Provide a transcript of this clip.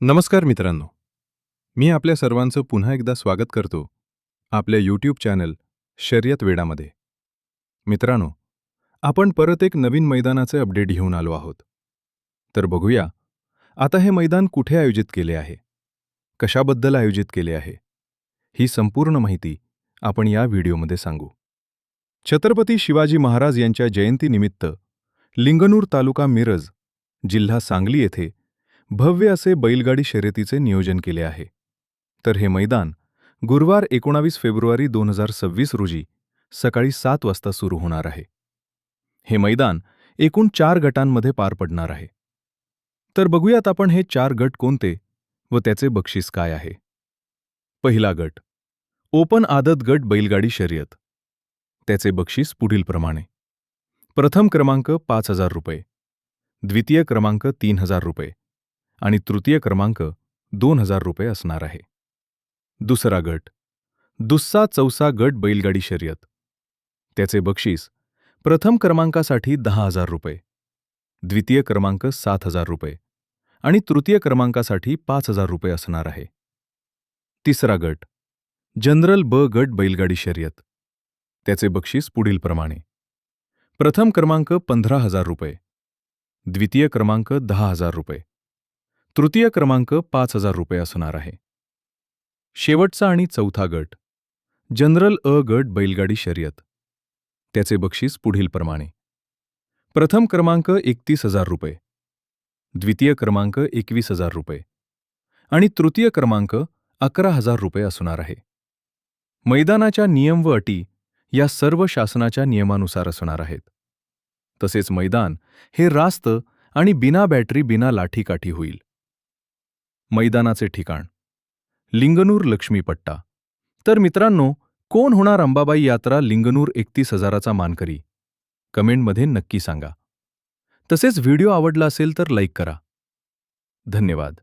नमस्कार मित्रांनो, मी आपल्या सर्वांचं पुन्हा एकदा स्वागत करतो आपल्या यूट्यूब चॅनल शर्यत वेडामध्ये. मित्रांनो, आपण परत एक नवीन मैदानाचे अपडेट घेऊन आलो आहोत. तर बघूया, आता हे मैदान कुठे आयोजित केले आहे, कशाबद्दल आयोजित केले आहे, ही संपूर्ण माहिती आपण या व्हिडिओमध्ये सांगू. छत्रपती शिवाजी महाराज यांच्या जयंतीनिमित्त लिंगणूर तालुका मिरज, जिल्हा सांगली येथे भव्य असे बैलगाडी शर्यतीचे नियोजन केले आहे. तर हे मैदान गुरुवार 19 फेब्रुवारी 2026 रोजी सकाळी 7 वाजता सुरू होणार आहे. हे मैदान एकूण 4 गटांमध्ये पार पडणार आहे. तर बघूयात आपण हे 4 गट कोणते व त्याचे बक्षीस काय आहे. पहिला गट ओपन आदत गट बैलगाडी शर्यत. त्याचे बक्षीस पुढीलप्रमाणे: प्रथम क्रमांक ₹5,000, द्वितीय क्रमांक ₹3,000 आणि तृतीय क्रमांक ₹2,000 असणार आहे. दुसरा गट दुस्सा चौसा गट बैलगाडी शर्यत. त्याचे बक्षीस प्रथम क्रमांकासाठी ₹10,000, द्वितीय क्रमांक ₹7,000 आणि तृतीय क्रमांकासाठी ₹5,000 असणार आहे. तिसरा गट जनरल ब गट बैलगाडी शर्यत. त्याचे बक्षीस पुढीलप्रमाणे: प्रथम क्रमांक ₹15,000, द्वितीय क्रमांक ₹10,000, तृतीय क्रमांक ₹5,000 असणार आहे. शेवटचा आणि चौथा गट जनरल अ गट बैलगाडी शर्यत. त्याचे बक्षीस पुढीलप्रमाणे: प्रथम क्रमांक ₹31,000, द्वितीय क्रमांक ₹21,000 आणि तृतीय क्रमांक ₹11,000 असणार आहे. मैदानाच्या नियम व अटी या सर्व शासनाच्या नियमानुसार असणार आहेत. तसेच मैदान हे रास्त आणि बिना बॅटरी बिना लाठीकाठी होईल. मैदानाचे ठिकाण लिंगणूर लक्ष्मीपट्टा. तर मित्रांनो, कोण होणार अंबाबाई यात्रा लिंगणूर 31,000चा मानकरी? कमेंटमध्ये नक्की सांगा. तसेच व्हिडिओ आवडला असेल तर लाईक करा. धन्यवाद.